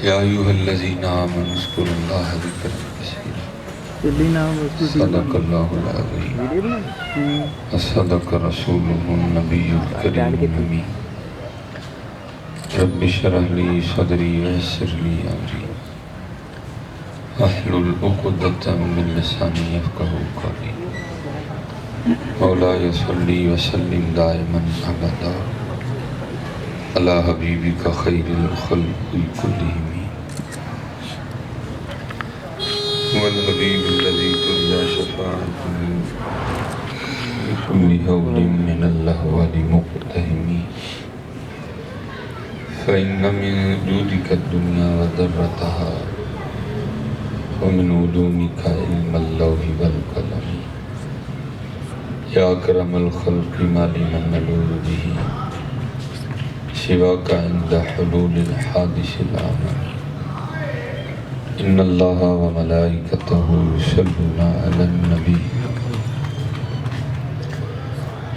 یا ایھا الذین آمنوا اذکروا اللہ ذکرا کثیرا صدق اللہ العظیم وصدق رسولہ النبی الکریم الامین رب اشرح لی صدری ویسر لی امری واحلل عقدۃ من لسانی یفقہوا قولی مولاي صلی وسلم دائما ابدا علی حبیبک خیر الخلق کلہم والحبیب الذی ترجى شفاعته بكل هول من اللهوال مقتحم فإن من جودك الدنيا وضرتها ومن علومك علم اللوح والقلم یا اکرم الخلق ما لمن نلوذ به سواك عند حلول الحادث العام ان اللہ وملائکته یصلون علی النبی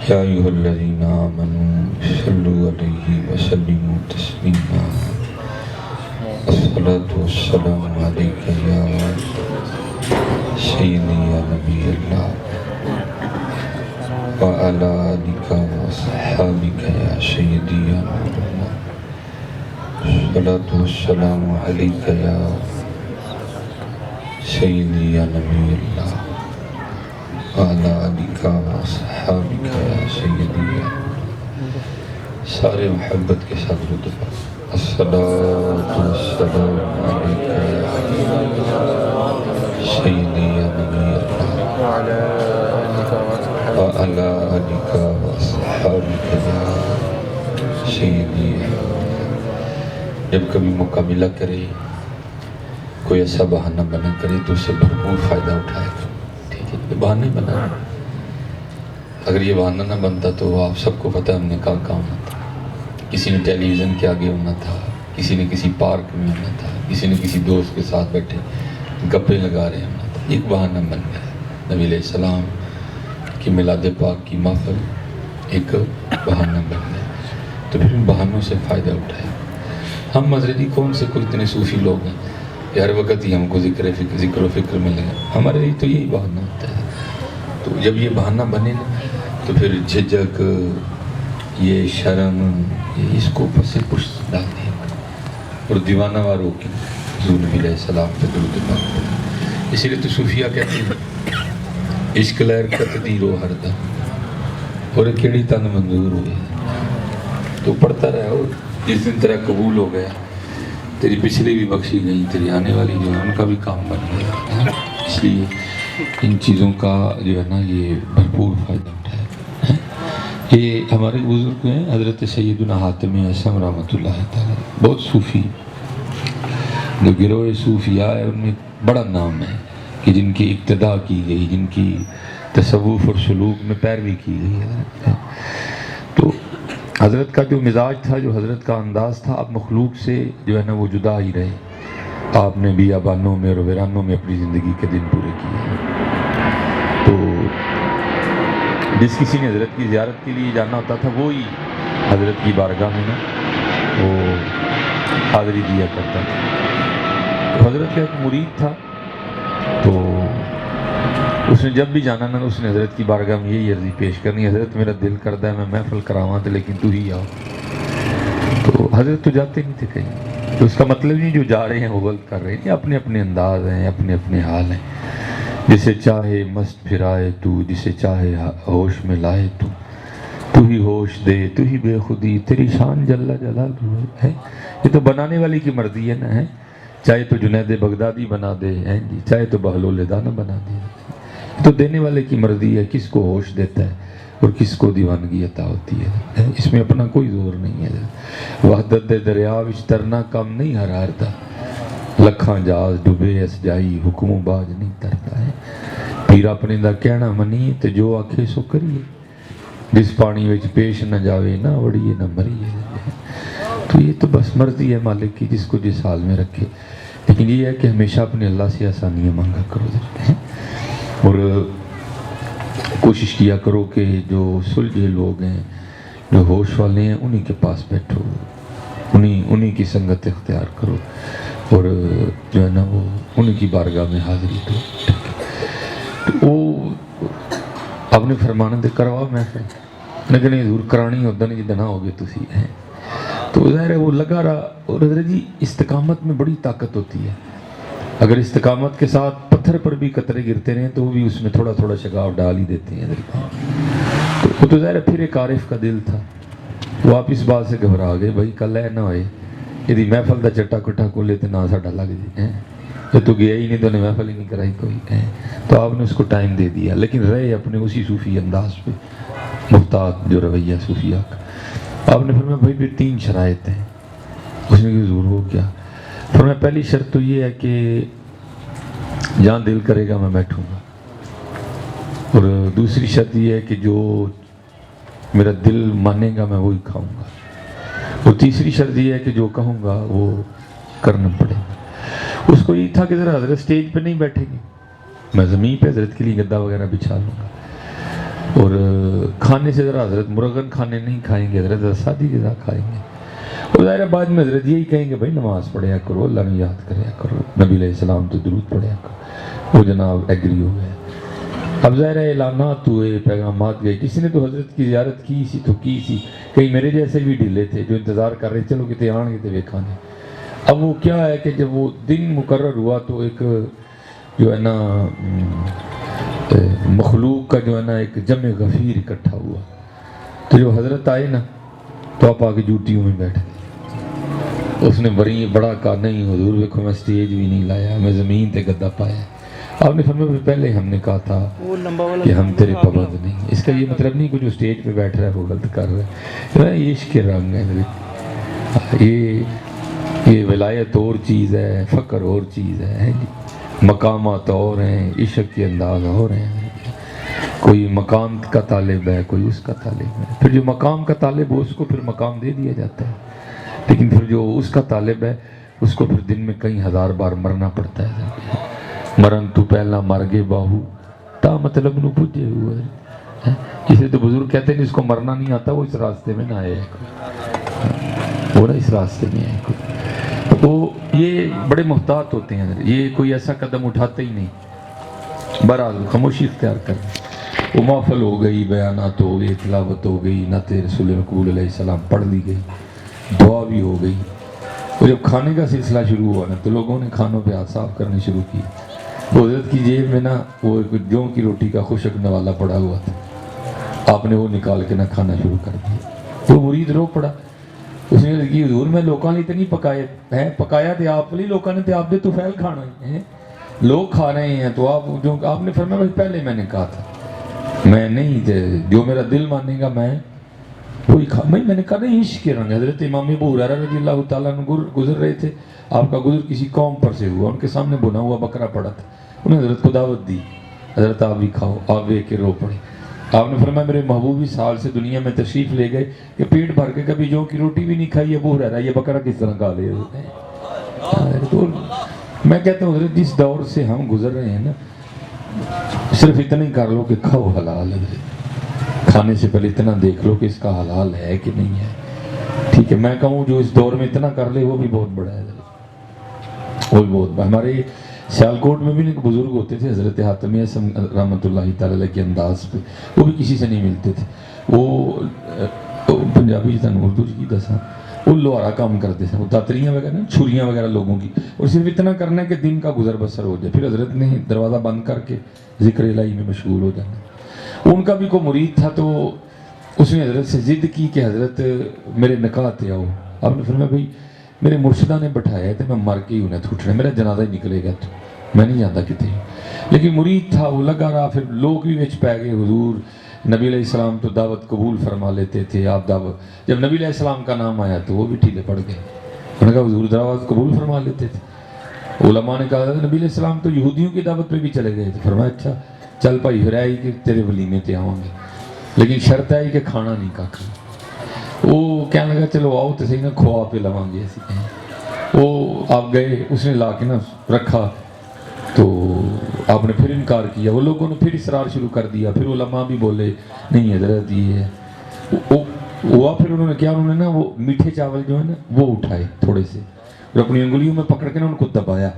یا ایھا الذین آمنوا صلوا علیہ وسلموا تسلیما الصلاۃ والسلام علیک یا سیدی یا نبی اللہ وعلى آلك وصحابك يا سيدي يا مولانا الصلاة والسلام عليك يا سيدي يا نبي الله وعلى آلك وصحابك يا سيدي يا سارے محبت کے ساتھ درود پڑھو الصلاة والسلام عليك يا سيدي يا نبي الله وعلى آلك وصحابك يا سيدي. جب کبھی موقع ملا کرے کوئی ایسا بہانہ بنا کرے تو اسے بھرپور فائدہ اٹھائے گا. ٹھیک ہے، یہ بہانے بنا. اگر یہ بہانہ نہ بنتا تو آپ سب کو پتہ ہم نے کہاں ہونا تھا. کسی نے ٹیلی ویژن کے آگے ہونا تھا، کسی نے کسی پارک میں ہونا تھا، کسی نے کسی دوست کے ساتھ بیٹھے گپے لگا رہے ہونا تھا. ایک بہانہ بن گیا. نبی علیہ السلام کہ میلاد پاک کی محفل ایک بہانہ بن گیا. تو پھر ان بہانوں سے فائدہ اٹھائے. ہم مذہبی کون سے کوئی اتنے صوفی لوگ ہیں کہ ہر وقت ہی ہم کو ذکر و فکر ملے گا. ہمارے لیے تو یہی بہانہ ہوتا ہے. تو جب یہ بہانہ بنے نا تو پھر جھجک، یہ شرم، یہ اس کو پس سے پشت ڈال دیں اور دیوانہ واروں کی حضور نبی علیہ السلام پہ درود پاک پڑھیں. اسی لیے تو صوفیہ کہتے ہیں عشق لہر کتدی رو ہر دم اور کیڑی تن منظور ہوئے. تو پڑھتا رہا اور جس دن تیرا قبول ہو گیا تیری پچھلی بھی بخشی گئی، تیری آنے والی جو ہے ان کا بھی کام بن گیا. اس لیے ان چیزوں کا جو ہے نا یہ بھرپور فائدہ اٹھایا. یہ ہمارے بزرگ ہیں حضرت سیدنا حاتم اعصم رحمۃ اللہ تعالیٰ، بہت صوفی جو گروہ صوفیاء ہے ان میں بڑا نام ہے کہ جن کی ابتدا کی گئی، جن کی تصوف اور سلوک میں پیروی کی گئی ہے. تو حضرت کا جو مزاج تھا، جو حضرت کا انداز تھا، آپ مخلوق سے جو ہے نا وہ جدا ہی رہے. آپ نے بیابانوں میں اور ویرانوں میں اپنی زندگی کے دن پورے کیے. تو جس کسی نے حضرت کی زیارت کے لیے جانا ہوتا تھا وہی حضرت کی بارگاہ میں نا وہ حاضری دیا کرتا تھا. تو حضرت کا ایک مرید تھا، تو اس نے جب بھی جانا نا اس نے حضرت کی بارگاہ میں یہی عرضی پیش کرنی، حضرت میرا دل کرتا ہے میں محفل کراواں تھا لیکن تو ہی آؤ. تو حضرت تو جاتے نہیں تھے کہیں. تو اس کا مطلب نہیں جو جا رہے ہیں وہ غلط کر رہے ہیں. یہ اپنے اپنے انداز ہیں، اپنے اپنے حال ہیں. جسے چاہے مست پھرائے تو، جسے چاہے ہوش میں لائے تو ہی ہوش دے، تو ہی بے خودی، تیری شان جل جلالہ ہے. یہ تو بنانے والی کی مرضی ہے نا. ہے چاہے تو جنید بغدادی بنا دے ہیں جی، چاہے تو بہلول دانا بنا دے. تو دینے والے کی مرضی ہے کس کو ہوش دیتا ہے اور کس کو دیوانگی عطا ہوتی ہے. اس میں اپنا کوئی زور نہیں ہے. وحدت دریا وچ ترنا کم نہیں ہرارتا، لکھاں جاز ڈبے اس جائی حکموں باج نہیں ترتا ہے. پیر اپنے دا کہنا منی تے جو آکھے سو کریے، جس پانی وچ پیش نہ جاوے نہ وڑیے نہ مریے. تو یہ تو بس مرضی ہے مالک کی جس کو جس حال میں رکھے. لیکن یہ ہے کہ ہمیشہ اپنے اللہ سے آسانیاں مانگا کرو اور کوشش کیا کرو کہ جو سلجھے لوگ ہیں، جو ہوش والے ہیں، انہی کے پاس بیٹھو، انہی کی سنگت اختیار کرو. اور جو ہے نا وہ ان کی بارگاہ میں حاضری تو وہ آپ نے فرمانا دے کروا محفل لیکن حضور کرانی ہوتا نہیں جدہ نہ ہوگے تسی ہیں تو ظاہر ہے وہ لگا رہا. اور حضرت جی استقامت میں بڑی طاقت ہوتی ہے. اگر استقامت کے ساتھ پتھر پر بھی قطرے گرتے رہیں تو وہ بھی اس میں تھوڑا تھوڑا شگاف ڈال ہی دیتے ہیں. تو وہ تو ظاہر ہے پھر ایک عارف کا دل تھا. وہ آپ اس بات سے گھبرا گئے بھائی کل ہے نہ ہوئے یہ محفل دا چٹا کٹا کو لیتے نہ ساڈا لگ جائے یہ تو گیا ہی نہیں تو نے محفل ہی نہیں کرائی کوئی. تو آپ نے اس کو ٹائم دے دیا لیکن رہے اپنے اسی صوفی انداز پہ محتاط جو رویہ صوفیہ کا. آپ نے فرمایا بھائی پھر 3 شرائط ہیں. اس نے کہ حضور ہو کیا؟ فرمایا پہلی شرط تو یہ ہے کہ جہاں دل کرے گا میں بیٹھوں گا. اور دوسری شرط یہ ہے کہ جو میرا دل مانے گا میں وہی کھاؤں گا. اور تیسری شرط یہ ہے کہ جو کہوں گا وہ کرنا پڑے گا. اس کو یہ تھا کہ ذرا حضرت سٹیج پہ نہیں بیٹھے گی میں زمین پہ حضرت کے لیے گدا وغیرہ بچھا لوں گا. اور کھانے سے ذرا حضرت مرغن کھانے نہیں کھائیں گے حضرت سادی غذا کھائیں گے. اور ظاہر بعد میں حضرت یہی کہیں گے بھائی نماز پڑھیا کرو اللہ نے یاد کریا کرو نبی علیہ السلام تو درود پڑھیا کرو. وہ جناب ایگری ہو گئے. اب ظاہر اعلانات ہوئے پیغامات گئے. کسی نے تو حضرت کی زیارت کی سی تو کی سی. کئی میرے جیسے بھی ڈھیلے تھے جو انتظار کر رہے چلو کتے آن گے تو ویکھانے. اب وہ کیا ہے کہ جب وہ دن مقرر ہوا تو ایک جو ہے نا مخلوق کا جو ہے نا ایک جمع غفیر اکٹھا ہوا. تو جو حضرت آئے نا تو آپ آگے جوتیوں میں بیٹھ گئے. اس نے بڑا کہا نہیں حضور دیکھو میں سٹیج بھی نہیں لایا میں زمین تے گدا پایا. آپ نے فرمایا پہلے ہم نے کہا تھا کہ ہم تیرے پابند نہیں. اس کا یہ مطلب نہیں کہ جو سٹیج پہ بیٹھ رہا ہے وہ غلط کر رہا ہے. یہ عشق کے رنگ ہے. یہ ولایت اور چیز ہے فقر اور چیز ہے. مقامات اور ہیں عشق کے انداز اور ہیں. کوئی مقام کا طالب ہے کوئی اس کا طالب ہے. پھر جو مقام کا طالب ہو اس کو پھر مقام دے دیا جاتا ہے. لیکن پھر جو اس کا طالب ہے اس کو پھر دن میں کئی ہزار بار مرنا پڑتا ہے. مرن تو پہلا مر گے باہو تا مطلب نو پوجے ہوئے. کسی تو بزرگ کہتے ہیں اس کو مرنا نہیں آتا وہ اس راستے میں نہ آئے وہ نہ اس راستے میں آئے کوئی. تو یہ بڑے محتاط ہوتے ہیں. یہ کوئی ایسا قدم اٹھاتے ہی نہیں. بہرحال خاموشی اختیار کر. وہ محفل ہو گئی بیانات ہو گئی تلاوت ہو گئی نعت رسول مقبول علیہ السلام پڑھ لی گئی دعا بھی ہو گئی. اور جب کھانے کا سلسلہ شروع ہوا نا تو لوگوں نے کھانوں پہ ہاتھ صاف کرنے شروع کی. وہ حضرت کی جیب میں نا وہ جوں کی روٹی کا خشک نوالا پڑا ہوا تھا. آپ نے وہ نکال کے نا کھانا شروع کر دیا. وہ مرید رو پڑا. اس نے کہا حضور میں لوگوں نے اتنی پکائے ہیں پکایا تھے آپ لی لوگوں نے آپ دے تو فیل کھانا ہے لوگ کھا رہے ہیں تو آپ نے فرمایا بھائی پہلے میں نے کہا تھا میں نہیں جو میرا دل مانے گا میں وہی کھا. میں نے کہا نہیں عشق کے رنگ. حضرت امام ابو ہریرہ رضی اللہ تعالیٰ عنہ گزر رہے تھے. آپ کا گزر کسی قوم پر سے ہوا. ان کے سامنے بنا ہوا بکرا پڑا تھا. انہیں حضرت کو دعوت دی حضرت آپ بھی کھاؤ. آپ دیکھ کے رو پڑے. آپ نے فرمایا میرے محبوب اس حال سے دنیا میں تشریف لے گئے کہ پیٹ بھر کے کبھی جو کی روٹی بھی نہیں کھائی ابو ہریرہ یہ بکرا کس طرح کھا لے. تو میں کہتا ہوں حضرت جس دور سے ہم گزر رہے ہیں نا صرف اتنا ہی کر لو کہ کھاؤ حلال ہے. کھانے سے پہلے اتنا دیکھ لو کہ اس کا حلال ہے کہ نہیں ہے. ٹھیک ہے میں کہوں جو اس دور میں اتنا کر لے وہ بھی بہت بڑا ہے. وہ بھی بہت بڑا. ہمارے سیالکوٹ میں بھی ایک بزرگ ہوتے تھے حضرت حاتمی اعظم رحمۃ اللہ تعالی کے انداز پہ. وہ بھی کسی سے نہیں ملتے تھے. وہ پنجابی جتنا اردو کی دساں وہ لوہارا کام کرتے تھے. وہ داتریاں وغیرہ چھریاں وغیرہ لوگوں کی. اور صرف اتنا کرنا ہے کہ دن کا گزر بسر ہو جائے. پھر حضرت نے دروازہ بند کر کے ذکر الہی میں مشغول ہو جانا. ان کا بھی کوئی مرید تھا تو اس نے حضرت سے ضد کی کہ حضرت میرے نکاح تے آؤ. آپ نے فرمایا بھائی میرے مرشدہ نے بٹھایا ہے تو میں مر کے ہی انہیں ٹوٹنا میرا جنازہ ہی نکلے گا تو میں نہیں جانتا کتنے. لیکن مرید تھا وہ لگا رہا. پھر لوگ بھی وچ پہ گئے. حضور نبی علیہ السلام تو دعوت قبول فرما لیتے تھے. آپ دعوت جب نبی علیہ السلام کا نام آیا تو وہ بھی ٹھیلے پڑ گئے. انہوں نے کہا حضور دعوت قبول فرما لیتے تھے. علماء نے کہا نبی علیہ السلام تو یہودیوں کی دعوت پہ بھی چلے گئے تھے. فرمایا اچھا چل بھائی پھر آئی کہ تیرے ولیمے تے آؤں گے لیکن شرط ہے کہ کھانا نہیں کھانا. وہ کہنے لگا چلو آؤ تو صحیح نا کھوا پہ لواں گے ایسی. وہ آپ گئے اس نے لا کے نا رکھا تو آپ نے پھر انکار کیا. وہ لوگوں نے پھر اصرار شروع کر دیا. پھر علماء بھی بولے نہیں حضرت یہ ہے. پھر انہوں نے کیا انہوں نے نا وہ میٹھے چاول جو ہے نا وہ اٹھائے تھوڑے سے اور اپنی انگلیوں میں پکڑ کے نا ان کو دبایا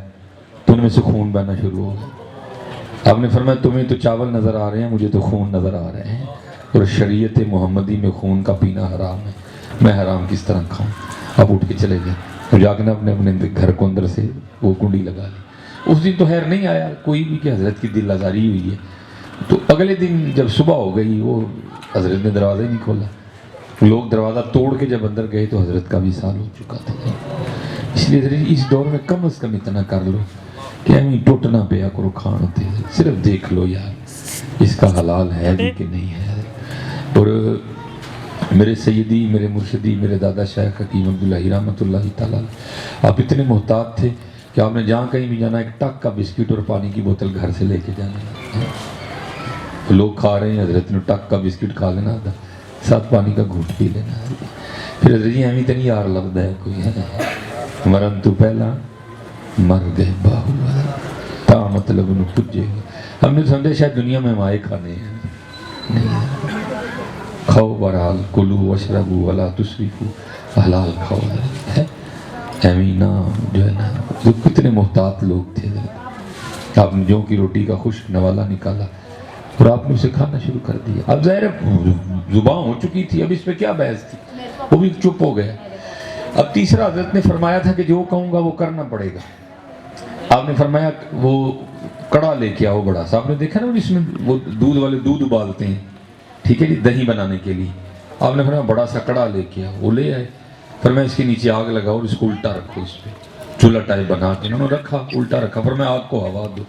تو ان میں سے خون بہنا شروع ہو گیا۔ آپ نے فرمایا تمہیں تو چاول نظر آ رہے ہیں، مجھے تو خون نظر آ رہے ہیں، اور شریعت محمدی میں خون کا پینا حرام ہے، میں حرام کس طرح کھاؤں؟ آپ اٹھ کے چلے گئے اور جا کے نا اپنے گھر کو اندر سے وہ کنڈی لگا لی۔ اس دن تو خیر نہیں آیا کوئی بھی کہ حضرت کی دل آزاری ہوئی ہے، تو اگلے دن جب صبح ہو گئی وہ حضرت نے دروازہ ہی نہیں کھولا، لوگ دروازہ توڑ کے جب اندر گئے تو حضرت کا بھی سال ہو چکا تھا۔ اس لیے حضرت اس دور میں کم از کم اتنا کر لو کہ ہمیں ٹوٹنا پیا کرو کھان ہوتے، صرف دیکھ لو یار اس کا حلال ہے بھی کہ نہیں ہے۔ اور میرے سیدی، میرے مرشدی، میرے دادا شیخ حکیم عبداللہ رحمۃ اللہ تعالیٰ، آپ اتنے محتاط تھے کہ آپ نے جہاں کہیں بھی جانا ایک ٹک کا بسکٹ اور پانی کی بوتل گھر سے لے کے جانا۔ لوگ کھا رہے ہیں، حضرت نے ٹک کا بسکٹ کھا لینا تھا، ساتھ پانی کا گھونٹ پی لینا۔ پھر حضرت جی ایویں تو نہیں یار لگتا ہے کوئی ہے، مرن تو پہلا مر گئے باہو تا مطلب انہوں پجے گا۔ ہم نے سمجھے شاید دنیا میں مائے کھانے ہیں، نہیں، کھاؤ برحال کلو وشربو ولا تسرفو، حلال کھاؤ ہے۔ ایمین جو ہے نا، جو کتنے محتاط لوگ تھے، آپ نے جو کی روٹی کا خشک نوالا نکالا اور آپ نے اسے کھانا شروع کر دیا۔ اب ظاہر زبان ہو چکی تھی، اب اس پہ کیا بحث تھی، وہ بھی چپ ہو گیا۔ اب تیسرا حضرت نے فرمایا تھا کہ جو کہوں گا وہ کرنا پڑے گا۔ آپ نے فرمایا وہ کڑا لے کے آؤ بڑا سا، آپ نے دیکھا نا اس میں وہ دودھ والے دودھ ابالتے ہیں، ٹھیک ہے جی، دہی بنانے کے لیے۔ آپ نے فرمایا بڑا سا کڑا لے کے آؤ، وہ لے آئے۔ فرمایا اس کے نیچے آگ لگاؤ اور اس کو الٹا رکھو، اس پہ چولہا ٹائپ بنا کے انہوں نے رکھا، الٹا رکھا۔ فرمایا آگ کو ہوا دو۔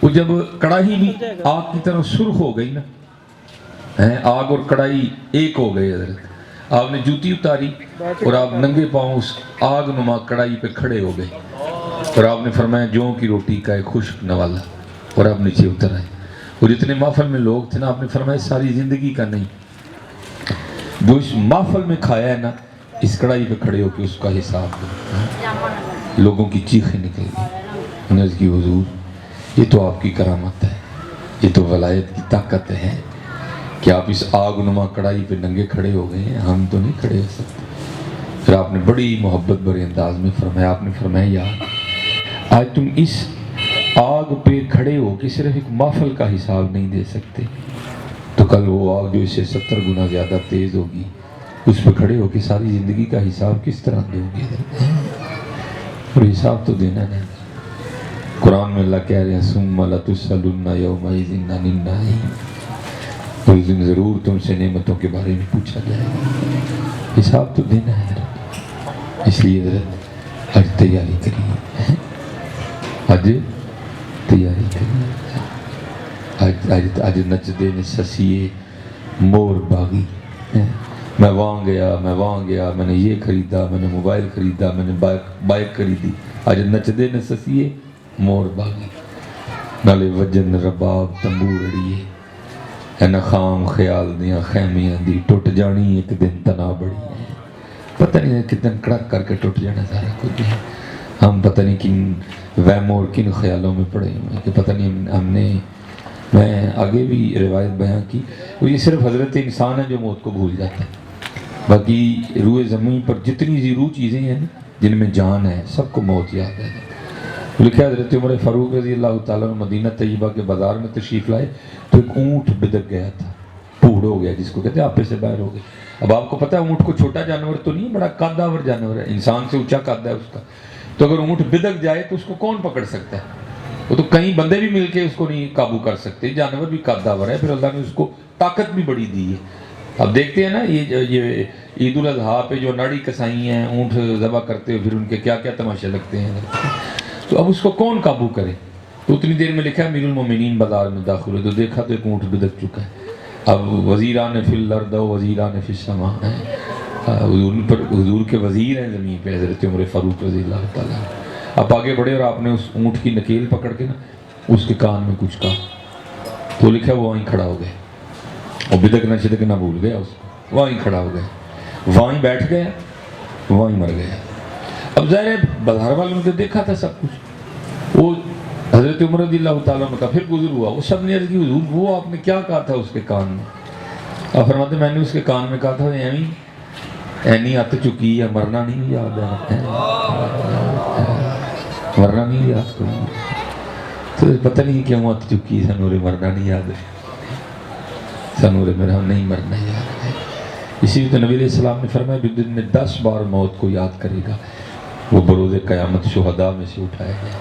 وہ جب کڑاہی بھی آگ کی طرح سرخ ہو گئی نا، آگ اور کڑاہی ایک ہو گئے، حضرت آپ نے جوتی اتاری اور آپ ننگے پاؤں اس آگ نما کڑاہی پہ کھڑے ہو گئے، اور آپ نے فرمایا جوں کی روٹی کا ایک خشک نوالا، اور آپ نیچے اتر آئے۔ اور جتنے محفل میں لوگ تھے نا، آپ نے فرمایا ساری زندگی کا نہیں، جو اس محفل میں کھایا ہے نا، اس کڑاہی پہ کھڑے ہو کے اس کا حساب دو۔ لوگوں کی چیخیں نکل گئی، نزد کی حضور یہ تو آپ کی کرامت ہے، یہ تو ولایت کی طاقت ہے کہ آپ اس آگ نما کڑاہی پہ ننگے کھڑے ہو گئے ہیں، ہم تو نہیں کھڑے ہو سکتے۔ پھر آپ نے بڑی محبت بھرے انداز میں فرمایا، آپ نے فرمایا یار آج تم اس آگ پہ کھڑے ہو کہ صرف ایک محفل کا حساب نہیں دے سکتے، تو کل وہ آگ جو اس سے 70 گنا زیادہ تیز ہوگی، اس پہ کھڑے ہو کہ ساری زندگی کا حساب کس طرح دو گے؟ اور حساب تو دینا نہیں۔ قرآن میں اللہ کہہ رہے ہیں ثم لتسألن یومئذ عن النعیم، اس دن ضرور تم سے نعمتوں کے بارے میں پوچھا جائے گا، حساب تو دینا ہے۔ اس لیے حضرت آج تیاری کریے، آج تیاری کریے، آج نچ دے سسیے مور باغی، میں وہاں گیا، میں وہاں گیا، میں نے یہ خریدا، میں نے موبائل خریدا، میں نے بائک خریدی، آج نچ دے سسیے مور باغی، نالے وجن رباب تنبور اڑیے، ہے نا خام خیال دیاں خیمیاں دی ٹوٹ جانی ایک دن تنا بڑی ہے۔ پتہ نہیں کتنے کڑک کر کے ٹوٹ جانا سارا کچھ ہے۔ ہم پتہ نہیں کن وہم اور کن خیالوں میں پڑے ہوئے کہ پتہ نہیں ہم نے، میں آگے بھی روایت بیان کی، وہ یہ صرف حضرت انسان ہے جو موت کو بھول جاتا ہے، باقی روئے زمین پر جتنی زیرو چیزیں ہیں جن میں جان ہے سب کو موت یاد ہے۔ لکھا حضرت عمر فاروق رضی اللہ تعالیٰ عنہ مدینہ طیبہ کے بازار میں تشریف لائے تو ایک اونٹ بدک گیا تھا، پھوڑ ہو گیا، جس کو کہتے ہیں آپے سے باہر ہو گئے۔ اب آپ کو پتہ ہے اونٹ کو چھوٹا جانور تو نہیں، بڑا قدآور جانور ہے، انسان سے اونچا قد ہے اس کا، تو اگر اونٹ بدک جائے تو اس کو کون پکڑ سکتا ہے؟ وہ تو کئی بندے بھی مل کے اس کو نہیں قابو کر سکتے، جانور بھی قدآور ہے، پھر اللہ نے اس کو طاقت بھی بڑی دی ہے۔ اب دیکھتے ہیں نا یہ عید الاضحیٰ پہ جو ناڑی کسائی ہیں، اونٹ ذبح کرتے ہوئے پھر ان کے کیا کیا تماشے لگتے ہیں، تو اب اس کو کون قابو کرے؟ تو اتنی دیر میں لکھا ہے امیر المومنین بازار میں داخل ہوئے تو دیکھا تو ایک اونٹ بدک چکا ہے۔ اب وزیران فی الارض و وزیران فی السماء ہیں، حضور کے وزیر ہیں زمین پہ حضرت عمر فاروق رضی اللہ تعالیٰ۔ آپ آگے بڑھے اور آپ نے اس اونٹ کی نکیل پکڑ کے نا اس کے کان میں کچھ کہا، تو لکھا وہ وہیں کھڑا ہو گیا، اور بدکنا شدکنا بھول گیا، اس کو وہیں کھڑا ہو گیا، وہیں بیٹھ گیا، وہیں مر گیا۔ اب ظاہر بازار والوں نے دیکھا تھا سب کچھ، وہ حضرت عمر رضی اللہ تعالیٰ عنہ کا پھر گزر ہوا، وہ سب نے عرض کی حضور وہ آپ نے کیا کہا تھا اس کے کان میں؟ آپ فرماتے میں نے اس کے کان میں کہا تھا اینی آت چکی ہے، مرنا نہیں یاد ہے۔ مرنا نہیں یاد کروں تو پتہ نہیں کیوں آتی چکی سنورے مرنا نہیں یاد ہے سنورے میرا نہیں مرنا یاد ہے. اسی لیے تو نبی علیہ السلام نے فرمایا جو دن میں 10 بار موت کو یاد کرے گا وہ بروز قیامت شہداء میں سے اٹھایا گیا.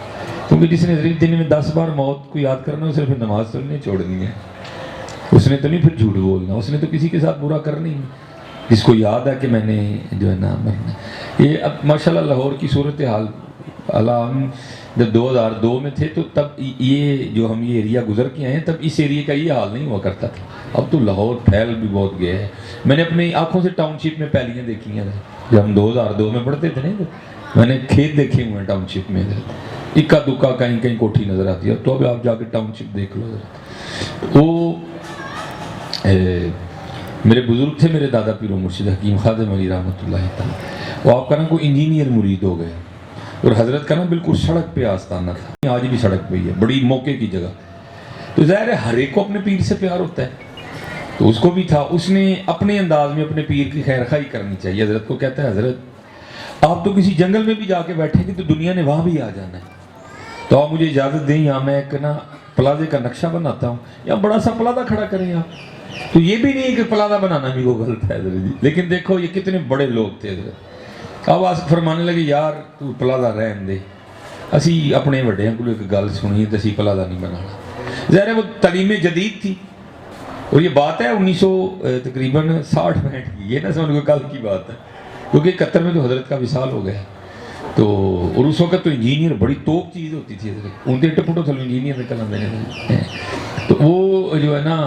کیونکہ جس نے دن میں 10 بار موت کو یاد کرنا اسے پھر نماز تو نہیں چھوڑنی ہے, اس نے تو نہیں پھر جھوٹ بولنا, اس نے تو کسی کے ساتھ برا کرنا ہی نہیں جس کو یاد ہے کہ میں نے جو ہے نا مرنا. یہ اب ماشاءاللہ لاہور کی صورتحال ہم جب 2002 میں تھے تو تب یہ جو ہم یہ ایریا گزر کے آئے ہیں تب اس ایریا کا یہ حال نہیں ہوا کرتا تھا. اب تو لاہور پھیل بھی بہت گیا ہے. میں نے اپنی آنکھوں سے ٹاؤن شپ میں پہلیاں دیکھی ہیں جب ہم 2002 میں پڑھتے تھے نہیں تو میں نے کھیت دیکھے ہوئے ہیں ٹاؤن شپ میں, اکا دکا کہیں کہیں کوٹھی نظر آتی ہے. تو اب آپ جا کے ٹاؤن شپ دیکھ لو وہ میرے بزرگ تھے میرے دادا پیر و مرشد حکیم خادم علی رحمۃ اللہ تعالیٰ, وہ آپ کا نا کوئی انجینئر مرید ہو گئے اور حضرت کا نا بالکل سڑک پہ آستانہ تھا, آج بھی سڑک پہ ہی ہے, بڑی موقع کی جگہ. تو ظاہر ہے ہر ایک کو اپنے پیر سے پیار ہوتا ہے, تو اس کو بھی تھا. اس نے اپنے انداز میں اپنے پیر کی خیر خواہی کرنی چاہیے. حضرت کو کہتا ہے حضرت آپ تو کسی جنگل میں بھی جا کے بیٹھیں گے تو دنیا نے وہاں بھی آ جانا ہے, تو آپ مجھے اجازت دیں یہاں میں ایک نا پلازے کا نقشہ بناتا ہوں, یا بڑا سا پلازہ کھڑا کریں آپ. تو یہ بھی نہیں کہ پلازہ بنانا بھی وہ غلط ہے حضرت جی, لیکن دیکھو یہ کتنے بڑے لوگ تھے حضرت. اب آج فرمانے لگے یار تو پلازہ رہن دے, اسی اپنے وڈیاں کو ایک گل سنی تو اسی پلازہ نہیں بنانا. ظاہر ہے وہ تعلیم جدید تھی اور یہ بات ہے 1960 تقریباً 65 کی, یہ نہ سمجھ کوئی کل کی بات ہے کیونکہ 71 میں تو حضرت کا وصال ہو گیا. تو اور اس وقت تو انجینئر بڑی توپ چیز ہوتی تھی حضرت, ان کے ٹپٹو تھلو انجینئر نکل آتے ہیں. تو وہ جو ہے نا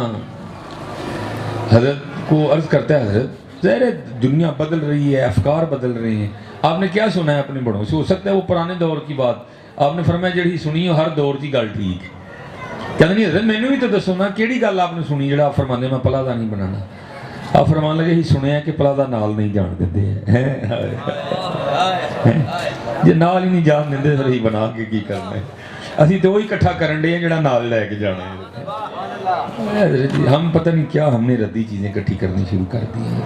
حضرت کو عرض کرتا ہے حضرت ظاہر ہے دنیا بدل رہی ہے, افکار بدل رہے ہیں, آپ نے کیا سنا ہے اپنے بڑوں سے, ہو سکتا ہے وہ پرانے دور کی بات آپ نے فرمایا جڑی سنی ہر دور کی گل ٹھیک. کہتے نہیں حضرت میں نے بھی تو دسو نا کیڑی گل آپ نے سنی جڑا آپ فرماندے میں پلازہ نہیں بنانا. آپ فرمان لگے ہی سنیا کہ پلازہ نال نہیں جان دیندے ہیں, جے نال ہی نہیں جان دیندے پھر ہی بنا کے کی کرنا ہے. اسی تو وہی اکٹھا کرن دے ہیں جڑا نال لے کے جانا ہے. حضرت ہم پتہ نہیں کیا ہم نے ردی چیزیں اکٹھی کرنی شروع کر دی ہیں.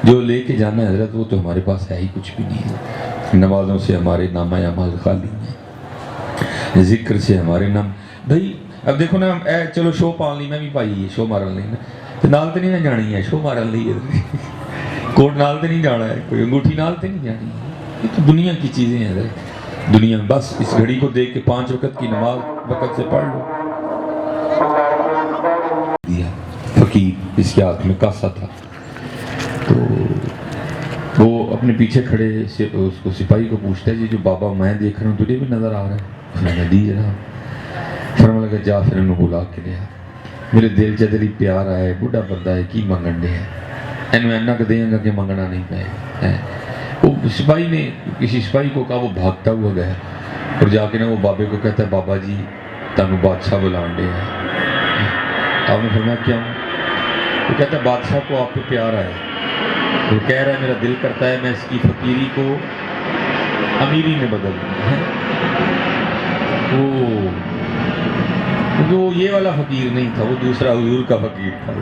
جو لے کے جانا ہے حضرت وہ تو ہمارے پاس ہے ہی کچھ بھی نہیں ہے. نمازوں سے ہمارے نامہ اعمال خالی ہیں, ذکر سے ہمارے نام بھائی. اب دیکھو نا چلو شو پان لی میں بھی پائی ہے, شو مارن لی نا تو نال تو نہیں نہ جانی ہے, شو مارن لی ہے, کوٹ نال تو نہیں جانا ہے, کوئی انگوٹھی نال تو نہیں جانی ہے. یہ تو دنیا کی چیزیں ہیں حضرت, دنیا میں بس اس گھڑی کو دیکھ کے 5 وقت کی نماز وقت سے پڑھ لو. فقیر اس کے ہاتھ میں کاسا تھا, تو وہ اپنے پیچھے کھڑے اس کو سپاہی کو پوچھتا ہے جی جو بابا میں دیکھ رہا ہوں تجھے بھی نظر آ رہا ہے؟ اس نے دی جناب. فرما لگا جا پھر انہوں بلا کے لیا, میرے دل چدری پیار آئے, بڑھا بندہ ہے کی منگن دے ہے, اینو اینا کہ دیں گا کہ منگنا نہیں پائے. وہ سپاہی نے کسی سپاہی کو کہا, وہ بھاگتا ہوا گیا اور جا کے نا وہ بابے کو کہتا ہے بابا جی تانوں بادشاہ بلان دے ہے. آپ نے فرمایا کیا؟ وہ کہتا ہے بادشاہ کو آپ پہ پیار آئے, وہ کہہ رہا ہے میرا دل کرتا ہے میں اس کی فقیری کو امیری میں بدل دوں. وہ یہ والا فقیر نہیں تھا, وہ دوسرا حضور کا فقیر تھا.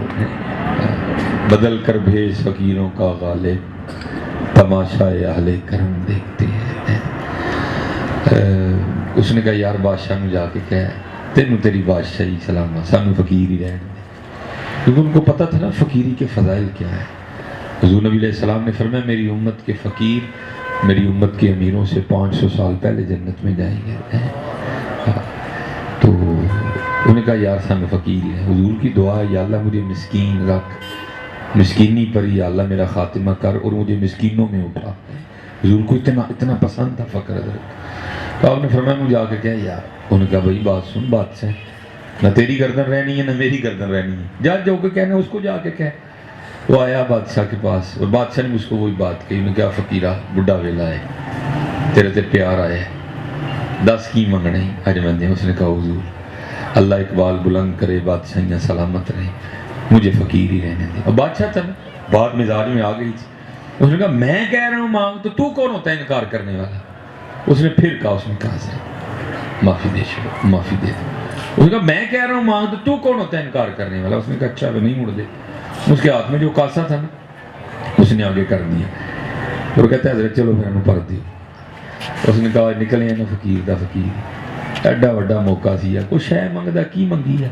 بدل کر بھیج فقیروں کا غالب, تماشا اہل کرم دیکھتے ہیں. اس نے کہا یار بادشاہ میں جا کے کہہ تینوں تیری بادشاہی سلامہ, سانو فقیر ہی رہنے دے. کیونکہ ان کو پتہ تھا نا فقیری کے فضائل کیا ہے. حضور نبی علیہ السلام نے فرمایا میری امت کے فقیر میری امت کے امیروں سے 500 سال پہلے جنت میں جائیں گے. تو انہوں نے کہا یار سانو فقیر ہے. حضور کی دعا ہے یا اللہ مجھے مسکین رکھ, مسکینی پر یا اللہ میرا خاتمہ کر اور مجھے مسکینوں میں اٹھا. حضور کو اتنا پسند تھا فقر حضرت. تو آپ نے فرمایا مجھے آ کے کہا یار. انہوں نے کہا بھائی بات سن, بات سے نہ تیری گردن رہنی ہے نہ میری گردن رہنی ہے, جا جو کہ کہنا اس کو جا کے کہہ. وہ آیا بادشاہ کے پاس اور بادشاہ نے اس کو وہی بات کہی. انہوں نے کہا فقیرہ بڈھا ویلا ہے, تیرے تے پیار آیا ہے, 10 کی منگنے اج میں دیں. اس نے کہا حضور اللہ اقبال بلند کرے بادشاہیاں سلامت رہیں, مجھے فقیر ہی رہنے دے. اب بادشاہ تھا بات مزاج میں آ گئی تھی. اس نے کہا میں کہہ رہا ہوں مانگ تو کون ہوتا ہے انکار کرنے والا؟ اس نے پھر کہا, اس نے کہا معافی دے شو معافی دے دو. اس نے کہا میں کہہ رہا ہوں مانگ تو کون ہوتا ہے انکار کرنے والا؟ اس نے کہا اچھا نہیں مڑ دے. اس کے ہاتھ میں جو کاسا تھا نا اس نے آگے کر دیا اور کہتا ہے حضرت چلو پھر ہمیں پڑھ دیو. اس نے کہا نکلے نا فقیر دا فقیر، ایڈا وڈا موقع سی کوئی شے منگدا کی منگی ہے؟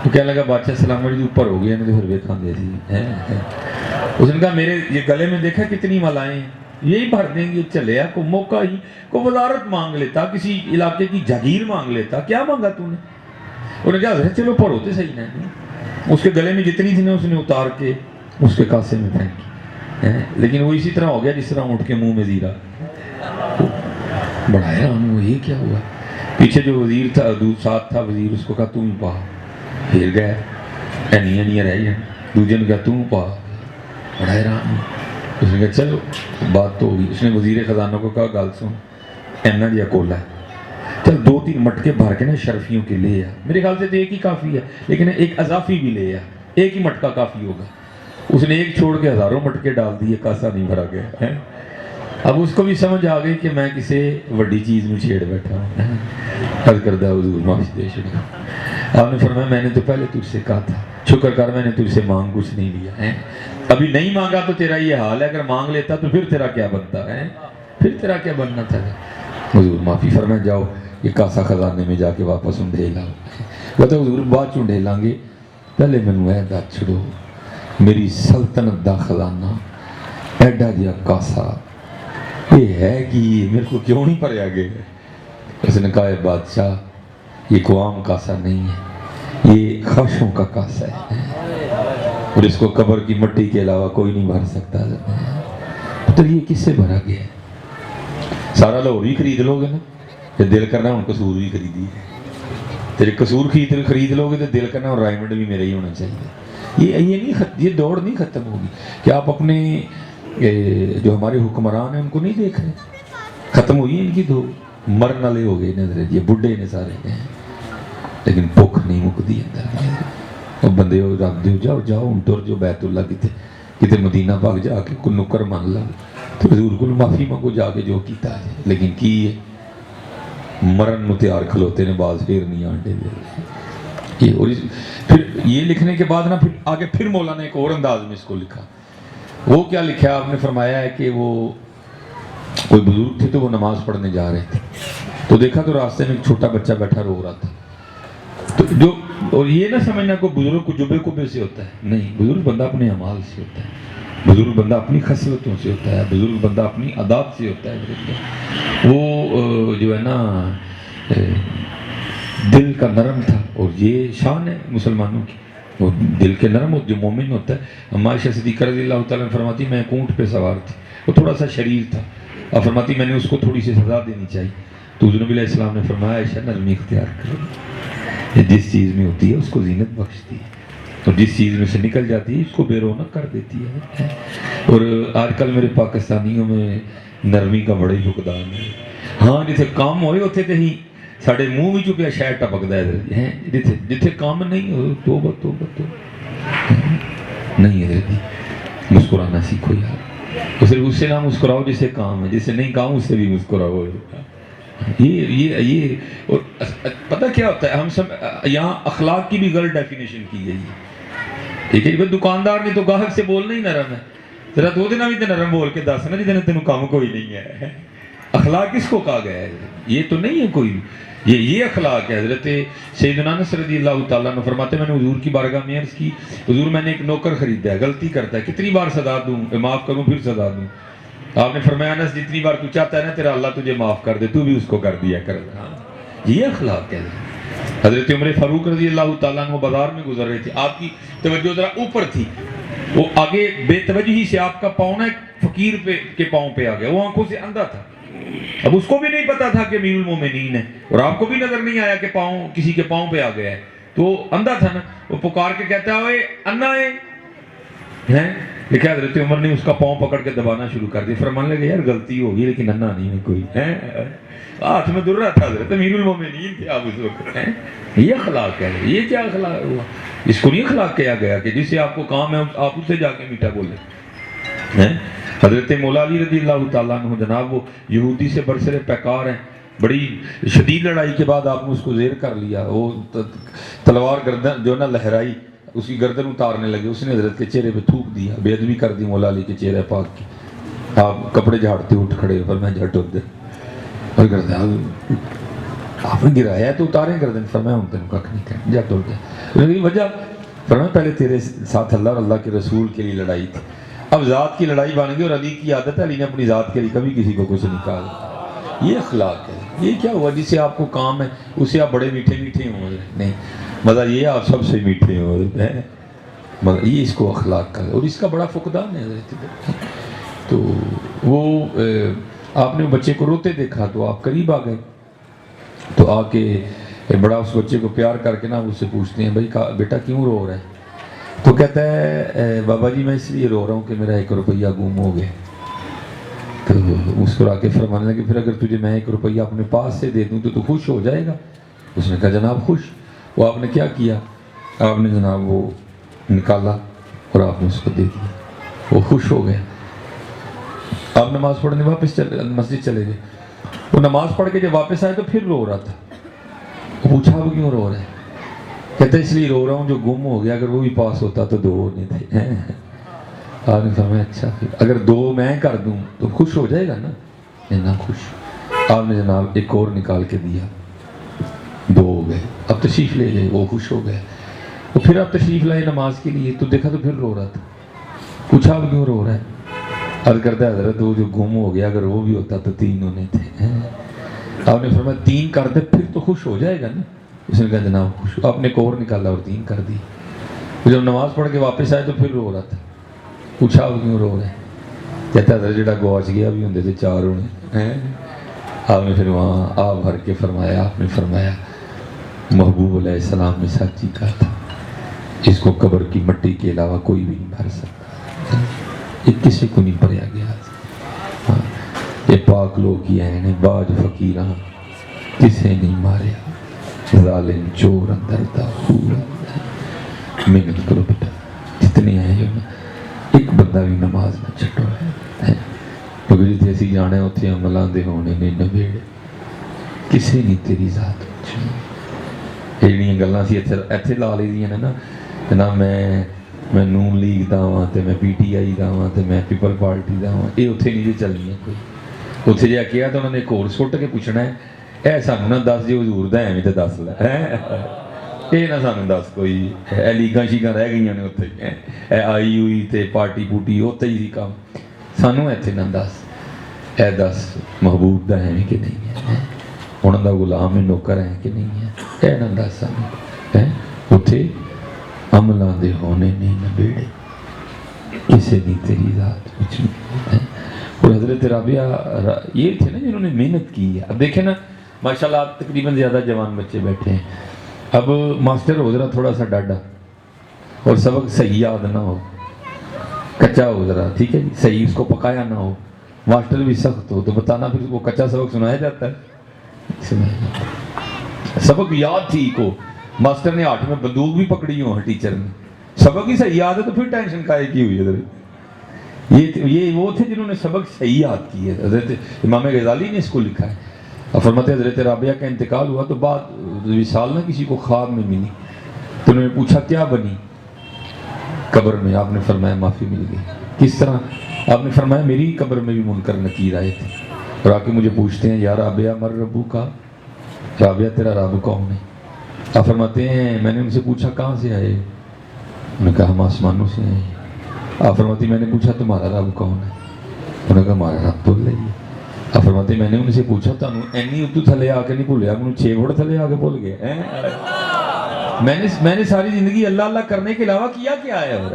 وہ کہنے لگا بادشاہ سلام علیکم اوپر ہو گیا تو پھر ویکھاں گے سی۔ اس نے کہا میرے یہ گلے میں دیکھا کتنی مالائیں ہیں، یہی بھر دیں گے۔ چلے کو موقع ہی، کو وزارت مانگ لیتا، کسی علاقے کی جاگیر مانگ لیتا، کیا مانگا تو نے؟ انہوں نے کہا حضرت چلو پڑھو تو صحیح نا۔ اس کے گلے میں جتنی تھی نا اس نے اتار کے اس کے کاسے میں پھینکی، لیکن وہ اسی طرح ہو گیا جس طرح اٹھ کے منہ میں زیرہ۔ بڑا حیران ہوا یہ کیا ہوا؟ پیچھے جو وزیر تھا ساتھ تھا وزیر، اس کو کہا تم پا، پھر گئے اینیاں رہ جائیں۔ دوسرے نے کہا تم پا، بڑا حیران ہوا۔ اس نے کہا چلو بات تو ہوگی۔ اس نے وزیر خزانہ کو کہا گل سن، اینا جیا کولا ہے، چل 2-3 مٹکے بھر کے نا شرفیوں کے لے آ، میرے خیال سے تو ایک ہی کافی ہے لیکن ایک اضافی بھی لے آ، ایک ہی مٹکا کافی ہوگا۔ اس نے ایک چھوڑ کے ہزاروں مٹکے ڈال دیے، کاسا نہیں بھرا گیا۔ اب اس کو بھی سمجھ آ گئی کہ میں کسی بڑی چیز میں چھیڑ بیٹھا ہوں۔ حضرت کردہ حضور معافی دے چھوڑا۔ آپ نے فرمایا میں نے تو پہلے تجھ سے کہا تھا، شکر کر میں نے تجھ سے مانگ کچھ نہیں لیا ہے، ابھی نہیں مانگا تو تیرا یہ حال ہے، اگر مانگ لیتا تو پھر تیرا کیا بنتا ہے، پھر تیرا کیا بننا تھا۔ حضور معافی فرمایا جاؤ یہ کاسا خزانے میں جا کے واپس انڈھیلا۔ کہتا حضور بعد چ انڈھیلیں گے، پہلے مینوں اے دس چھڑو میری سلطنت دا خزانہ ایڈا جیا کاسا یہ ہے کہ یہ میرے کو کیوں نہیں پڑیا گیا؟ اس نے کہا بادشاہ یہ کوئی عام کاسا نہیں ہے، یہ خواہشوں کا کاسا ہے اور اس کو قبر کی مٹی کے علاوہ کوئی نہیں بھر سکتا۔ تو یہ کس سے بھرا گیا ہے؟ سارا لاہور ہی خرید لو گے نا، کہ دل کرنا ہوں قصور بھی خریدی، تیرے قصور خرید لو گے تو دل کرنا اور رائمنڈ بھی میرا ہی ہونا چاہیے۔ یہ دوڑ نہیں ختم ہوگی کہ آپ اپنے جو ہمارے حکمران ہیں ان کو نہیں دیکھ رہے، ختم ہوئی ان کی دو، مرن والے ہو گئے نظر، یہ بڈھے نے سارے ہیں، لیکن بھوک نہیں مکتی اندر۔ بندے ہو رکھ دو، جاؤ جاؤ ٹر جو بیت اللہ کتے مدینہ پاک جا کے کوئی نکر مان لا تو حضور کو معافی منگو جا کے جو کیتا ہے، لیکن کی ہے مرن نو تیار کھلوتے نے باز پھر نہیں آنڈے دے۔ پھر یہ لکھنے کے بعد نا پھر آگے پھر مولا نے ایک اور انداز میں اس کو لکھا۔ وہ کیا لکھا آپ نے فرمایا ہے کہ وہ کوئی بزرگ تھے تو وہ نماز پڑھنے جا رہے تھے تو دیکھا تو راستے میں ایک چھوٹا بچہ بیٹھا رو رہا تھا، تو جو اور یہ نہ سمجھنا کوئی بزرگ کو جبے کبے سے ہوتا ہے، نہیں، بزرگ بندہ اپنے اعمال سے ہوتا ہے، بزرگ بندہ اپنی خصلتوں سے ہوتا ہے، بزرگ بندہ اپنی عادات سے ہوتا ہے۔ وہ جو ہے نا دل کا نرم تھا، اور یہ شان ہے مسلمانوں کی، وہ دل کے نرم ہو جو مومن ہوتا ہے۔ عائشہ صدیقہ رضی اللہ تعالیٰ فرماتی میں ایک اونٹ پہ سوار تھی، وہ تھوڑا سا شریر تھا، اور فرماتی میں نے اس کو تھوڑی سی سزا دینی چاہیے تو حضور نبی علیہ السلام نے فرمایا عائشہ نرمی اختیار کرو، جس چیز میں ہوتی ہے اس کو زینت بخشتی ہے اور جس چیز میں سے نکل جاتی ہے اس کو بے رونق کر دیتی ہے۔ اور آج کل میرے پاکستانیوں میں نرمی کا بڑا ہی فقدان ہے۔ ہاں جتنے کام ہوئے اتنے کہیں ساڑھے منہ بھی چکیا شاید ٹپکتا ہے، جتنے کام نہیں ہو توبہ توبہ توبہ نہیں ہے، مسکرانا سیکھو یار، صرف اس سے نہ مسکراؤ جسے کام ہے، جسے نہیں کام اس سے بھی مسکراؤ۔ یہ اور پتہ کیا ہوتا ہے، ہم سب یہاں اخلاق کی بھی غلط ڈیفینیشن کی گئی ہے، ٹھیک ہے؟ دکاندار نے تو گاہک سے بولنا ہی نرم ہے، ذرا دو دن بھی تو نرم بول کے دس نا جتنے تینوں کام کوئی نہیں ہے۔ اخلاق کس کو کہا گیا ہے؟ یہ تو نہیں ہے کوئی، یہ اخلاق ہے۔ حضرت سیدنا انس رضی اللہ تعالیٰ عنہ فرماتے میں نے حضور کی بارگاہ میں عرض کی حضور میں نے ایک نوکر خریدا ہے، غلطی کرتا ہے، کتنی بار سزا دوں، معاف کروں پھر سزا دوں؟ آپ نے فرمایا انس جتنی بار تو چاہتا ہے نا تیرا اللہ تجھے معاف کر دے، تو بھی اس کو کر دیا کر۔ یہ اخلاق ہے۔ حضرت عمر فاروق رضی اللہ تعالیٰ عنہ بازار میں گزر رہے تھے، آپ کی توجہ ذرا اوپر تھی، وہ آگے بے توجہی سے آپ کا پاؤں نا فقیر کے پاؤں پہ آ گیا، وہ آنکھوں سے اندھا تھا، اب اس کو بھی نہیں پتا تھا کہ امیر المومنین ہے، اور آپ کو بھی نظر نہیں آیا کہ پاؤں کسی کے پاؤں پہ آ گیا ہے، تو اندھا تھا نا، وہ پکار کے کہتا ہے اوے انا ہے، لکھا حضرت عمر نے اس کا پاؤں پکڑ کے دبانا شروع کر دیا، فرمانے لگے یار غلطی ہوگی لیکن انا نہیں ہے کوئی، ہاتھ میں در رہا تھا حضرت امیر المومنین تھے آپ اس وقت۔ یہ اخلاق ہے، یہ کیا اخلاق ہوا؟ اس کو نہیں اخلاق کیا گیا کہ جس سے آپ کو کام ہے آپ اس سے جا کے میٹھا بولیں۔ حضرت مولا علی رضی اللہ تعالیٰ عنہ جناب وہ یہودی سے برسر پیکار ہیں، بڑی شدید لڑائی کے بعد آپ نے اس کو زیر کر لیا، وہ تلوار گردن جو نا لہرائی، اس کی گردن اتارنے لگے، اس نے حضرت کے چہرے پہ تھوک دیا، بے ادبی کر دی مولا علی کے چہرے پاک کی، آپ کپڑے جھاڑتے اٹھ کھڑے پر میں جھٹ ادھر اور گردن آپ نے گرایا تو اتاریں گردن. فرمایا ہوں تینوں کھ نہیں کہنا جا ٹر گیا. لیکن وجہ فرمایا پہلے تیرے ساتھ اللہ اور اللہ کے رسول کے لیے لڑائی تھی, اب ذات کی لڑائی بن گئی. اور علی کی عادت ہے, علی نے اپنی ذات کے لیے کبھی کسی کو کچھ نہیں کہا. یہ اخلاق ہے. یہ کیا ہوا جس سے آپ کو کام ہے اس سے آپ بڑے میٹھے میٹھے ہوں نہیں, مطلب یہ آپ سب سے میٹھے ہوں, مگر یہ اس کو اخلاق کا. اور اس کا بڑا فقدان ہے. تو وہ آپ نے بچے کو روتے دیکھا تو آپ قریب آ گئے, تو آ کے بڑا اس بچے کو پیار کر کے نا اس سے پوچھتے ہیں بھائی بیٹا کیوں رو رہا ہے؟ تو کہتا ہے بابا جی میں اس لیے رو رہا ہوں کہ میرا 1 روپیہ گم ہو گیا. تو مسکرا کے فرمانے لگے پھر اگر تجھے میں 1 روپیہ اپنے پاس سے دے دوں تو خوش ہو جائے گا؟ اس نے کہا جناب خوش. وہ آپ نے کیا کیا؟ آپ نے جناب وہ نکالا اور آپ نے اس کو دے دیا, وہ خوش ہو گیا. آپ نماز پڑھنے واپس مسجد چلے گئے. وہ نماز پڑھ کے جب واپس آئے تو پھر رو رہا تھا. پوچھا وہ کیوں رو رہا ہے؟ کہتا ہے اس لیے رو رہا ہوں جو گم ہو گیا, اگر وہ بھی پاس ہوتا تو 2 ہونے تھے. آپ نے فرمایا اچھا پھر اگر 2 میں کر دوں تو خوش ہو جائے گا نا؟ نہ خوش. آپ نے جناب ایک اور نکال کے دیا, 2 ہو گئے. اب تشریف لے گئے, وہ خوش ہو گئے. اور پھر آپ تشریف لائے نماز کے لیے تو دیکھا تو پھر رو رہا تھا. پوچھا وہ کیوں رو رہا ہے؟ عرض کرتا ہے حضرت وہ جو گم ہو گیا اگر وہ بھی ہوتا تو 3 ہونے تھے. آپ نے فرمایا 3 کر دے پھر تو خوش ہو جائے گا نا؟ اس نے کہا جناب خوش. آپ نے ایک اور نکالا اور 3 کر دی. جب نماز پڑھ کے واپس آئے تو پھر رو رہا تھا. پوچھا وہ کیوں رو رہے ہیں؟ کہتا ہے حضرت جڑا گواچ گیا بھی ہوندے تھے 4 ہونے. آپ نے پھر وہاں آپ بھر کے فرمایا, آپ نے فرمایا محبوب علیہ السلام نے سچ ہی کہا تھا, اس کو قبر کی مٹی کے علاوہ کوئی بھی نہیں بھر سکتا. یہ کسی کو نہیں بھریا گیا. یہ پاک لوگ ہی ہیں باج فقیراں کسے نہیں ماریا, ظالم چور اندر دا پورا. محنت کرو بیٹا جتنے ہیں جو ایک بندہ بھی نماز نہ چھٹو ہے, کیونکہ جتنے اسی جانے اتنے عملان دے ہونے نے نبیڑے کسے نہیں تیری ذات پوچھنی. یہ جڑیاں گلاں سی ایتھے لا لی دیاں نے نا میں نون لیگ دا ہاں تے میں پی ٹی آئی دا ہاں تے میں پیپل پارٹی دا ہاں, یہ اتنے نہیں چلنی ہے. کوئی اتنے جا کیا تو انہوں نے ایک اور سٹ کے پوچھنا ہے اے سانوں نہ دس جی حضور دا ایویں تے دس لے, یہ نہ سانوں دس کوئی اے لیگاں شیگاں رہ گئی نے اتنے, اے آئی ہوئی تے پارٹی پوٹی اتنے ہی سی کام. سانوں اتنے نہ دس, اے دس محبوب دا ایویں کہ نہیں ہے, انہوں دا غلام نوکر ہے کہ نہیں ہے, اے نہ دس سانوں. اتنے عملاں دے ہونے نہیں نبیڑے کسے نہیں تیری ذات پوچھنی. اور حضرت رابعہ یہ تھے نا جنہوں نے محنت کی ہے. اب دیکھیں نا ماشاءاللہ آپ تقریباً زیادہ جوان بچے بیٹھے ہیں. اب ماسٹر ہو ذرا تھوڑا سا ڈاڈا اور سبق صحیح یاد نہ ہو, کچا ہو ذرا, ٹھیک ہے جی, صحیح اس کو پکایا نہ ہو. ماسٹر بھی سخت ہو تو بتانا پھر وہ کچا سبق سنایا جاتا ہے. سبق یاد تھی کو ماسٹر نے 8 میں بندوق بھی پکڑی ہو ٹیچر نے, سبق ہی صحیح یاد ہے تو پھر ٹینشن کائے کی ہوئی ہے. یہ وہ تھے جنہوں نے سبق صحیح یاد کی ہے. حضرت امام غزالی نے اس کو لکھا ہے. فرماتے ہیں حضرت رابعہ کا انتقال ہوا تو بعد وصال نہ کسی کو خواب میں ملی, تو انہوں نے پوچھا کیا بنی قبر میں؟ آپ نے فرمایا معافی مل گئی. کس طرح؟ آپ نے فرمایا میری قبر میں بھی منکر نکیر آئے تھے اور آ کے مجھے پوچھتے ہیں یا رابعہ مر ربو کا, رابعہ تیرا رب کون ہے؟ آپ فرماتے ہیں میں نے ان سے پوچھا کہاں سے آئے؟ انہوں نے کہا ہم آسمانوں سے آئے. آپ فرماتی میں نے پوچھا تمہارا رب کون ہے؟ انہوں نے کہا ہمارا رب بھول رہی ہے. آپ فرماتے میں نے ان سے پوچھا تمہیں اینی اتو تھلے آ کے نہیں بھولیا, مجھے 6 فٹ تھلے آ کے بھول گئے. میں نے ساری زندگی اللہ اللہ کرنے کے علاوہ کیا کیا ہے؟ اور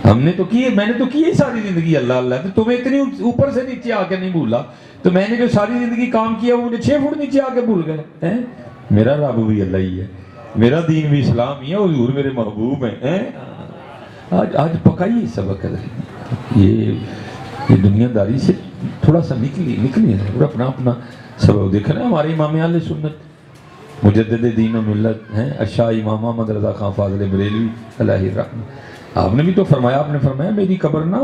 ہم نے تو کیے, میں نے تو کی ساری زندگی اللہ اللہ, تو تمہیں اتنی اوپر سے نیچے آ کے نہیں بھولا, تو میں نے جو ساری زندگی کام کیا وہ مجھے 6 فٹ نیچے آ کے بھول گئے. میرا رب بھی اللہ ہی ہے, میرا دین بھی اسلام ہی ہے, حضور میرے محبوب ہیں. آج پکائیے سبق ہے. یہ دنیا داری سے تھوڑا سا نکلی ہے اور اپنا سبق دیکھ رہے ہیں. ہمارے امام اہل سنت مجدد دین و ملت ہیں اشاہ امام احمد رضا خان فاضل بریلوی علیہ الرحمہ, آپ نے بھی تو فرمایا, آپ نے فرمایا میری قبر نہ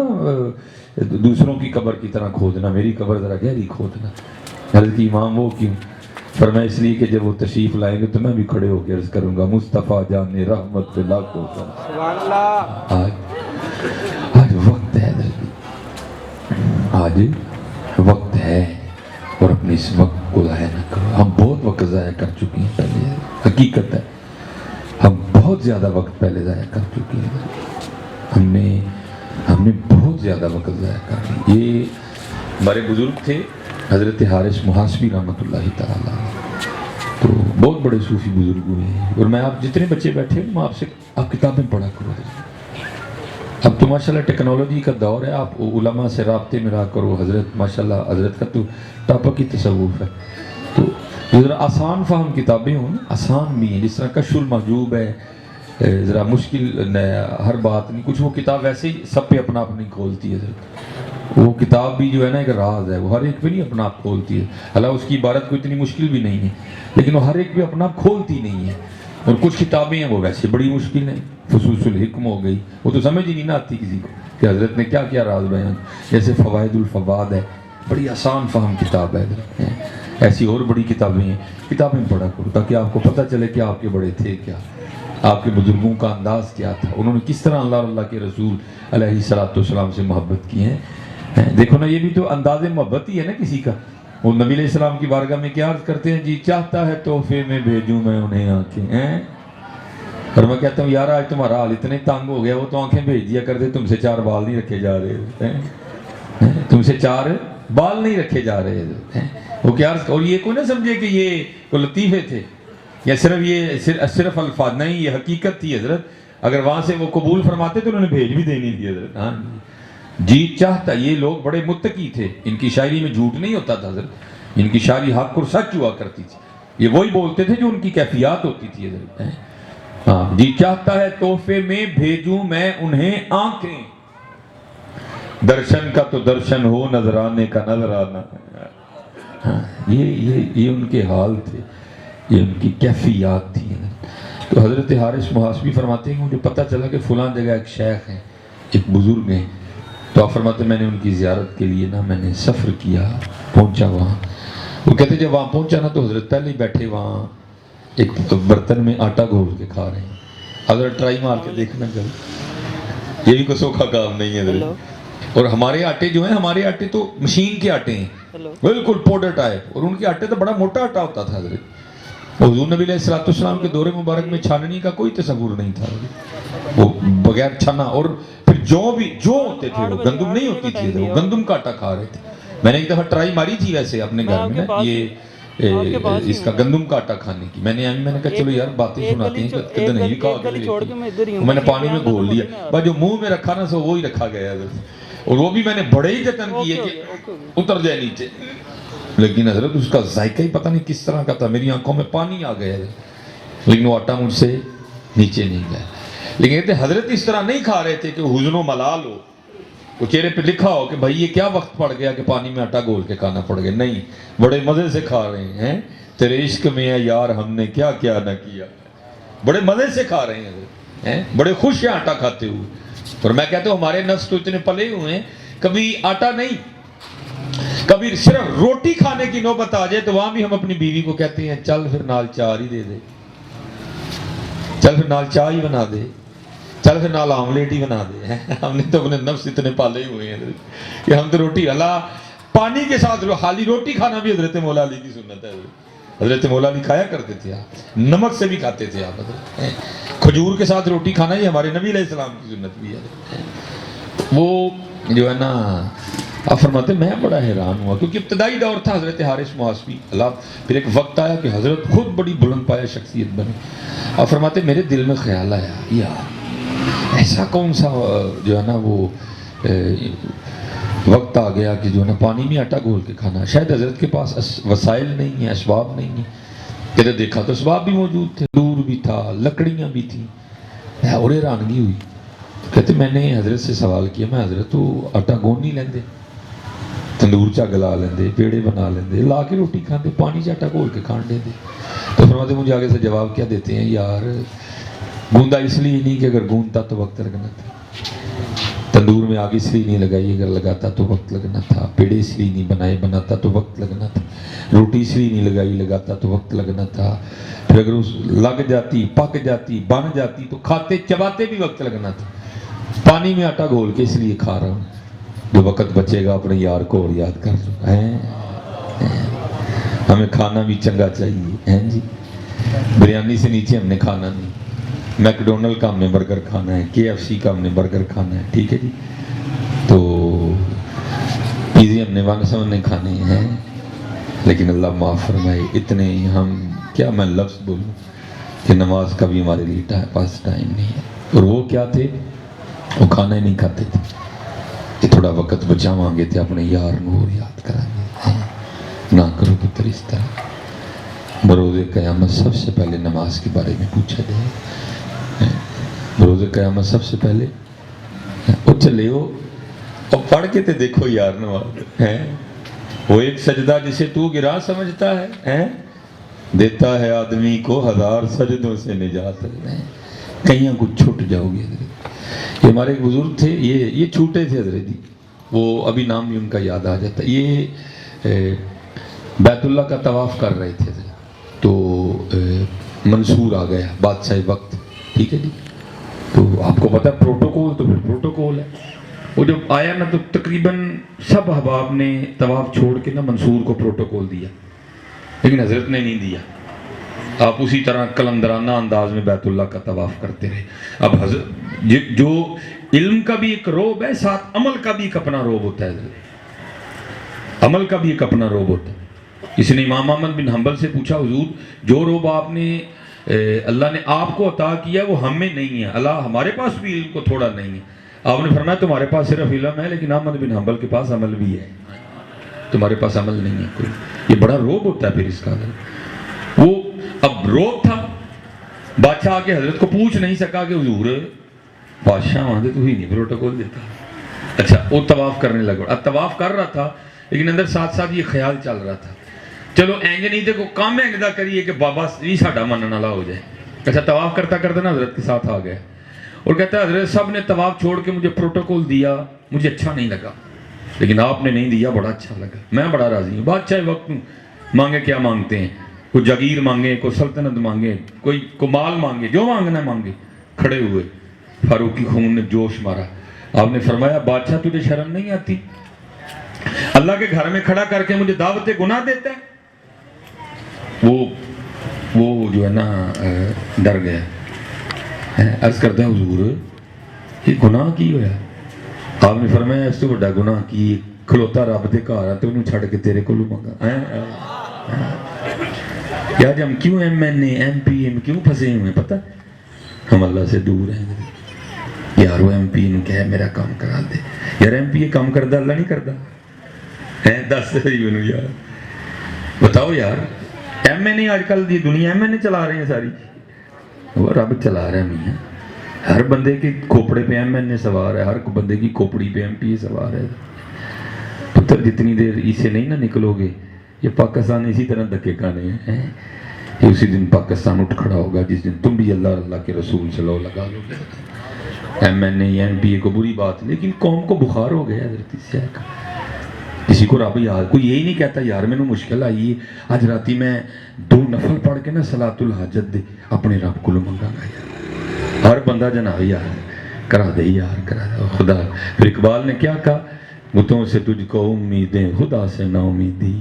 دوسروں کی قبر کی طرح کھودنا, میری قبر ذرا گہری کھودنا. حضرت امام وہ کیوں؟ فرمایا اس لیے کہ جب وہ تشریف لائیں گے تو میں بھی کھڑے ہو کے عرض کروں گا مصطفیٰ جان رحمت پہ لاکھوں سبحان اللہ. آج وقت ہے, آج وقت ہے اور اپنے اس وقت کو ضائع نہ کرو. ہم بہت وقت ضائع کر چکے ہیں پہلے، حقیقت ہے ہم بہت زیادہ وقت پہلے ضائع کر چکے ہیں. ہم نے بہت زیادہ وقت ضائع کر دیا. یہ ہمارے بزرگ تھے حضرت حارث محاسبی رحمۃ اللہ تعالیٰ، تو بہت بڑے صوفی بزرگ ہوئے ہیں. اور میں آپ جتنے بچے بیٹھے ہیں میں آپ سے آپ کتابیں پڑھا کرو. اب تو ماشاءاللہ ٹیکنالوجی کا دور ہے، آپ علماء سے رابطے میں رہا کرو. حضرت ماشاءاللہ حضرت کا تو ٹاپک ہی تصوف ہے. تو ذرا آسان فہم کتابیں ہوں، آسان بھی ہیں، جس طرح کشف المحجوب ہے، ذرا مشکل ہر بات نہیں. کچھ وہ کتاب ویسے ہی سب پہ اپنا آپ نہیں کھولتی ہے. وہ کتاب بھی جو ہے نا ایک راز ہے، وہ ہر ایک پہ نہیں اپنا آپ کھولتی ہے. حالانکہ اس کی عبارت کو اتنی مشکل بھی نہیں ہے، لیکن وہ ہر ایک پہ اپنا آپ کھولتی نہیں ہے. اور کچھ کتابیں ہیں وہ ویسے بڑی مشکل ہیں. فصوص الحکم ہو گئی، وہ تو سمجھ ہی نہیں نہ آتی کسی کو کہ حضرت نے کیا کیا راز بیان. جیسے فوائد الفواد ہے، بڑی آسان فہم کتاب ہے. ایسی اور بڑی کتابیں ہیں، کتابیں پڑھا کرو تاکہ آپ کو پتہ چلے کہ آپ کے بڑے تھے کیا، آپ کے بزرگوں کا انداز کیا تھا، انہوں نے کس طرح اللہ اور اللہ کے رسول علیہ الصلوۃ والسلام سے محبت کی ہے. دیکھو نا، یہ بھی تو انداز محبت ہی ہے نا کسی کا. وہ نبی علیہ السلام کی بارگاہ میں کیا عرض کرتے ہیں؟ جی چاہتا ہے تحفے میں بھیجوں میں انہیں آنکھیں. اور میں کہتا ہوں یار آج تمہارا حال اتنے تنگ ہو گیا، وہ تو آنکھیں بھیج دیا کرتے، تم سے 4 بال نہیں رکھے جا رہے، تم سے 4 بال نہیں رکھے جا رہے. وہ کیا عرض، اور یہ کوئی نہ سمجھے کہ یہ کوئی لطیفے تھے یا صرف الفاظ، نہیں، یہ حقیقت تھی حضرت. اگر وہاں سے وہ قبول فرماتے تو انہوں نے بھیج بھی دینی تھی حضرت. ہاں جی چاہتا، یہ لوگ بڑے متقی تھے، ان کی شاعری میں جھوٹ نہیں ہوتا تھا حضرت، ان کی شاعری حق اور سچ ہوا کرتی تھی. یہ وہی بولتے تھے جو ان کی کیفیات ہوتی تھی حضرت. ہاں جی چاہتا ہے تحفے میں بھیجوں میں انہیں آنکھیں، درشن کا تو درشن ہو، نظرانے کا نظرانہ. ہاں یہ ان کے حال تھے، یہ ان کی کیفیات تھی. تو حضرت حارث محاسبی فرماتے ہیں مجھے پتہ چلا کہ فلاں جگہ ایک شیخ ہیں، ایک بزرگ ہیں. تو آپ فرماتے ہیں میں نے ان کی زیارت کے لیے میں نے سفر کیا، پہنچا وہاں. وہ کہتے جب وہاں پہنچا نا تو حضرت پہلے ہی بیٹھے وہاں ایک برتن میں آٹا گھول کے کھا رہے ہیں. حضرت ٹرائی مار کے دیکھنا کر، یہ بھی کوئی سوکھا کام نہیں ہے حضرت. اور ہمارے آٹے جو ہیں، ہمارے آٹے تو مشین کے آٹے ہیں، بالکل پاؤڈر ٹائپ، اور ان کے آٹے تو بڑا موٹا آٹا ہوتا تھا حضرت. حضور نبی علیہ الصلوۃ والسلام کے دور مبارک میں چھاننی کا کوئی تصور نہیں تھا، وہ بغیر چھنا. اور پھر جو ہوتے تھے وہ گندم نہیں ہوتی تھی، وہ گندم کا آٹا کھا رہے تھے. میں نے ایک دفعہ ٹرائی ماری تھی ویسے اپنے گھر میں یہ اس کا گندم کا آٹا کھانے کی. میں نے کہا چلو یار باتیں سناتے ہیں کہ نہیں کہا، میں نے پانی میں گھول لیا، بس جو منہ میں رکھا نا سو وہی رکھا گیا. اور وہ بھی میں نے بڑے ہی جتن کیے کہ اتر جائے نیچے، لیکن حضرت اس کا ذائقہ ہی پتہ نہیں کس طرح کا تھا. میری آنکھوں میں پانی آ گیا، لیکن وہ آٹا مجھ سے نیچے نہیں گیا. لیکن کہتے حضرت اس طرح نہیں کھا رہے تھے کہ حزن و ملال ہو، وہ چہرے پہ لکھا ہو کہ بھائی یہ کیا وقت پڑ گیا کہ پانی میں آٹا گھول کے کھانا پڑ گیا. نہیں، بڑے مزے سے کھا رہے ہیں. تیرے عشق میں ہے یار ہم نے کیا کیا نہ کیا، بڑے مزے سے کھا رہے ہیں، بڑے خوش ہیں آٹا کھاتے ہوئے. اور میں کہتا ہوں ہمارے نفس تو اتنے پلے ہوئے ہیں، کبھی آٹا نہیں، کبھی صرف روٹی کھانے کی نوبت آ جائے تو وہاں بھی ہم اپنی بیوی کو کہتے ہیں چل پھر نال چار ہی دے دے، چل پھر نال چائے ہی بنا دے، چل پھر نال آملیٹ ہی بنا دے. ہم نے تو اپنے نفس اتنے پالے ہوئے ہیں کہ ہم تو روٹی اللہ پانی کے ساتھ خالی روٹی کھانا بھی حضرت مولا علی کی سنت ہے. حضرت مولا علی کھایا کرتے تھے، آپ نمک سے بھی کھاتے تھے، آپ کھجور کے ساتھ روٹی کھانا یہ ہمارے نبی علیہ السلام کی سنت بھی ہے. وہ جو ہے نا آپ فرماتے میں بڑا حیران ہوا کیونکہ ابتدائی دور تھا حضرت حارث محاسبی اللہ. پھر ایک وقت آیا کہ حضرت خود بڑی بلند پایہ شخصیت بنے. آپ فرماتے میرے دل میں خیال آیا یار ایسا کون سا جو ہے نا وہ وقت آ گیا کہ جو ہے نا پانی میں آٹا گھول کے کھانا. شاید حضرت کے پاس وسائل نہیں ہیں، اسباب نہیں ہیں. کہتے دیکھا تو اسباب بھی موجود تھے، دور بھی تھا، لکڑیاں بھی تھیں. اور حیرانگی ہوئی. کہتے میں نے حضرت سے سوال کیا، میں حضرت تو آٹا گون نہیں لیندے، تندور چا گلا لیندے، پیڑے بنا لیندے، لا کے روٹی کھاندے، پانی چ آٹا گھول کے کھان دیندے. تو فرماتے مجھے آگے سے جواب کیا دیتے ہیں، یار گوندا اس لیے نہیں کہ اگر گوندتا تو وقت لگنا تھا، تندور میں آگ اس لیے نہیں لگائی اگر لگاتا تو وقت لگنا تھا، پیڑے اس لیے نہیں بنائے بناتا تو وقت لگنا تھا، روٹی اس لیے نہیں لگائی لگاتا تو وقت لگنا تھا، پھر اگر اس لگ جاتی پک جاتی بن جاتی تو کھاتے چباتے بھی وقت لگنا تھا. پانی میں آٹا گھول کے اس لیے کھا رہا ہوں جو وقت بچے گا اپنے یار کو اور یاد کر لوں. ہمیں کھانا بھی چنگا چاہیے ہیں جی. بریانی سے نیچے ہم نے کھانا نہیں. میکڈونلڈ کا ہم نے برگر کھانا ہے, KFC کا ہم نے برگر کھانا ہے, ٹھیک ہے جی. تو پیزے ہم نے 1-7 نہیں کھانے ہیں. لیکن اللہ معاف فرمائے, اتنے ہم کیا میں لفظ بولوں کہ نماز کا بھی ہمارے لیے پاس ٹائم نہیں ہے. اور وہ کیا تھے, وہ کھانا ہی نہیں کھاتے تھے کہ تھوڑا وقت بچاواں گے تھے اپنے یار نور یاد کریں گے. نہ کرو پتر اس طرح. بروز قیامت سب سے پہلے نماز کے بارے میں پوچھا جائے. بروز قیامت سب سے پہلے وہ چلے ہو اور پڑھ کے تے دیکھو یار نماز ہے. وہ ایک سجدہ جسے تو گرا سمجھتا ہے دیتا ہے آدمی کو 1000 سجدوں سے نجات. کہیں کچھ چھوٹ جاؤ گے. یہ ہمارے ایک بزرگ تھے, یہ چھوٹے تھے حضرت جی, وہ ابھی نام بھی ان کا یاد آ جاتا. یہ بیت اللہ کا طواف کر رہے تھے تو منصور آ گیا, بادشاہ وقت, ٹھیک ہے جی. تو آپ کو پتا پروٹوکول تو پھر پروٹوکول ہے. وہ جب آیا نا تو تقریباً سب احباب نے طواف چھوڑ کے نا منصور کو پروٹوکول دیا, لیکن حضرت نے نہیں دیا. آپ اسی طرح کلندرانہ انداز میں بیت اللہ کا طواف کرتے رہے. اب حضرت جو علم کا بھی ایک روب ہے, ساتھ عمل کا بھی ایک اپنا روب ہوتا ہے. عمل کا بھی ایک اپنا روب ہوتا ہے. اس نے امام احمد بن حنبل سے پوچھا, حضور جو روب آپ نے اللہ نے آپ کو عطا کیا وہ ہم میں نہیں ہے, اللہ ہمارے پاس بھی علم کو تھوڑا نہیں ہے. آپ نے فرمایا تمہارے پاس صرف علم ہے, لیکن احمد بن حنبل کے پاس عمل بھی ہے, تمہارے پاس عمل نہیں ہے کوئی. یہ بڑا روب ہوتا ہے پھر اس کا. وہ اب روب تھا, بادشاہ آ کے حضرت کو پوچھ نہیں سکا کہ حضور بادشاہ وہاں دے تو ہی نہیں پروٹوکول دیتا. اچھا وہ طواف کرنے لگا. اب طواف کر رہا تھا لیکن اندر ساتھ ساتھ یہ خیال چل رہا تھا, چلو اینج نہیں دیکھو کام اینجدہ کریے کہ بابا یہ ساڈا منن والا ہو جائے. اچھا طواف کرتا کرتا نا حضرت کے ساتھ آ گیا اور کہتا ہے حضرت سب نے طواف چھوڑ کے مجھے پروٹوکول دیا, مجھے اچھا نہیں لگا, لیکن آپ نے نہیں دیا بڑا اچھا لگا, میں بڑا راضی ہوں. بادشاہ وقت مانگے کیا مانگتے ہیں, کوئی جاگیر مانگے, کوئی سلطنت مانگے, کوئی مال مانگے, جو مانگنا مانگے. کھڑے ہوئے, فاروقی خون نے جوش مارا. آپ نے فرمایا بادشاہ تجھے شرم نہیں آتی, اللہ کے گھر میں کھڑا کر کے مجھے دعوت گناہ دیتا ہے. وہ جو ہے نا ڈر گیا, عرض کرتا ہے حضور یہ گناہ کی ہویا. آپ نے فرمایا اس سے بڑا گناہ کی کھلوتا رب دے گھر ہے تو انہوں چھڑ کے تیرے کو منگا. یار ہم کیوں ایم پی کیوں پھنسے ہوئے, پتہ ہم اللہ سے دور ہیں. یار وہ ایم پی کہے میرا کام کرا دے. یار ایم پی یہ کام کردا, اللہ نہیں کردا ہے. دس یار بتاؤ یار, ایم این اے آج کل دی دنیا ایم این اے چلا رہے ہیں ساری, وہ رب چلا رہا ہے. میاں ہر بندے کے کھوپڑے پہ ایم این اے سوار ہے, ہر بندے کی کھوپڑی پہ ایم پی اے سوار ہے. پتر جتنی دیر اسے نہیں نہ نکلو گے یہ پاکستان اسی طرح دھکے کھانے ہیں. یہ اسی دن پاکستان اٹھ کھڑا ہوگا جس دن تم بھی اللہ کے رسول سے لو لگا لو گے. M N A M P A کو بری بات, لیکن قوم کو بخار ہو گیا حضرت سے. کسی کو رب یاد, کوئی یہی نہیں کہتا یار میں نے مشکل آئی ہے آج راتی میں 2 نفل پڑھ کے نا صلاۃ الحاجت دے اپنے رب کو منگا گا. یار ہر بندہ جناب یار کرا دے, یار کرا دے خدا. پھر اقبال نے کیا کہا, بتوں سے تجھ کو امیدیں خدا سے نا امیدی,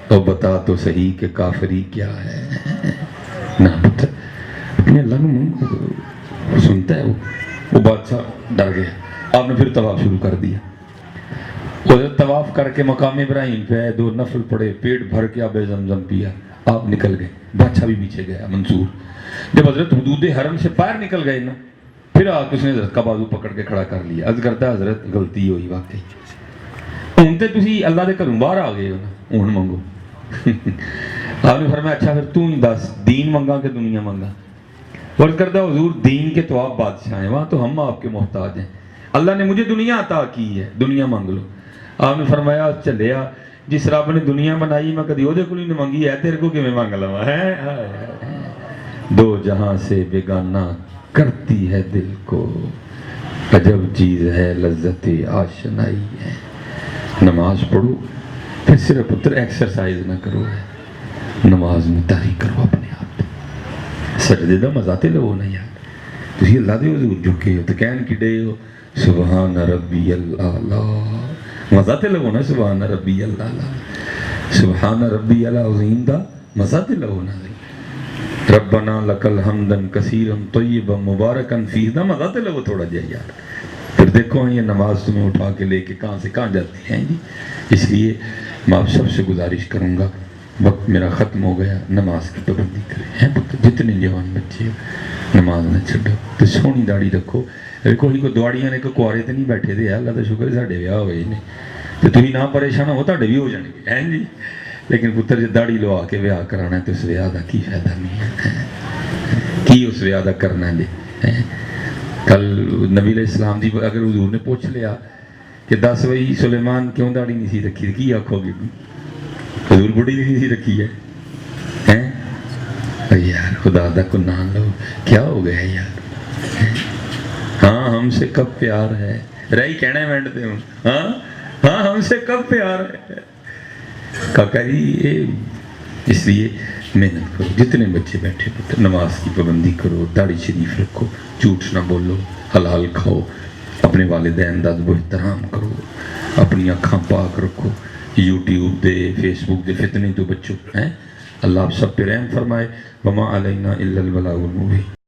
تو بتا تو صحیح کہ کافری کیا ہے. نہ پتہ اپنے اللہ نے سنتا ہے. وہ بادشاہ ڈر گیا. آپ نے پھر طواف شروع کر دیا. حضرت طواف کر کے مقام ابراہیم پہ 2 نفل پڑے, پیٹ بھر کے آب زمزم پیا, آپ نکل گئے. بادشاہ بھی پیچھے گیا منصور. جب حضرت حدود حرم سے باہر نکل گئے نا, پھر آ کے اس نے حضرت کا بازو پکڑ کے کھڑا کر لیا. عرض کرتا ہے حضرت غلطی ہوئی واقعی, ہوں تے تسی اللہ دے گھروں باہر آ گئے ہو نا, ہوں منگو. آپ نے فرمایا اچھا پھر تو ہی دس دین منگا کہ دنیا منگا. عرض کرتا حضور دین کے تو آپ بادشاہ ہیں, وہاں تو ہم آپ کے محتاج ہیں. اللہ نے مجھے دنیا عطا کی ہے, دنیا مانگ لو. آپ نے فرمایا چلیا جس رب نے دنیا بنائی میں کدی وہ نہیں منگی ہے, تیرے کو کیویں مانگ لواں ہے. 2 جہاں سے بیگانہ کرتی ہے دل کو, عجب چیز ہے لذت آشنائی ہے. نماز پڑھو پھر صرف پتر ایکسرسائز نہ کرو, نماز میں تاری کرو اپنے آپ. سجدے دا مزہ تے لو نا یار, تسی اللہ دے حضور جھکے ہو تو کہن کی ڈے ہو سبحان ربی اللہ, مزہ تے لگو نا سبحان ربی اللہ. سبحان ربی العظیم دا مزہ تے لو نازل ربنا لکل حمدن کثیرن طیبا مبارکن فیہ دا مزہ تے لو تھوڑا جا یار. پھر دیکھو یہ نماز تمہیں اٹھا کے لے کے کہاں سے کہاں جاتی ہیں جی. اس لیے میں آپ سب سے گزارش کروں گا، وقت میرا ختم ہو گیا، نماز کی پابندی کریں. جتنے جوان بچے ہو نماز نہ چھڈو تو سونی داڑھی رکھو. کوئی کو دواڑیاں نے کوارے تے نہیں بیٹھے دے، اللہ کا شکر ساڈے ویاہ ہوئے نے تو تھی نہ پریشان ہو تاڈے بھی ہو جان گے ہیں جی. لیکن پتر جی داڑھی لوا کے ویاہ کرانا ہے تو اس ویاہ کا کی فائدہ نہیں ہے. کی اس ویاہ کا کرنا جی. کل نبی علیہ السلام دی اگر حضور نے پوچھ لیا کہ 10 بھائی سلیمان کیوں داڑھی نہیں سی رکھی کی آکھو گے؟ حضور بڑی نہیں سی رکھی ہے یار. خدا دا کو نام لو، کیا ہو گیا یار؟ ہاں ہم سے کب پیار ہے رہی کہنا مینٹتے ہوں. ہاں ہم سے کب پیار ہے کاکا جی. اس لیے محنت کرو. جتنے بچے بیٹھے پتر نماز کی پابندی کرو، داڑھی شریف رکھو، جھوٹ نہ بولو، حلال کھاؤ، اپنے والدین دا ادب و احترام کرو، اپنی اکھاں پاک رکھو، یوٹیوب دے فیس بک دے فتنے تو بچو. اللہ آپ سب پہ رحم فرمائے. وما علینا الا البلاغ المبین.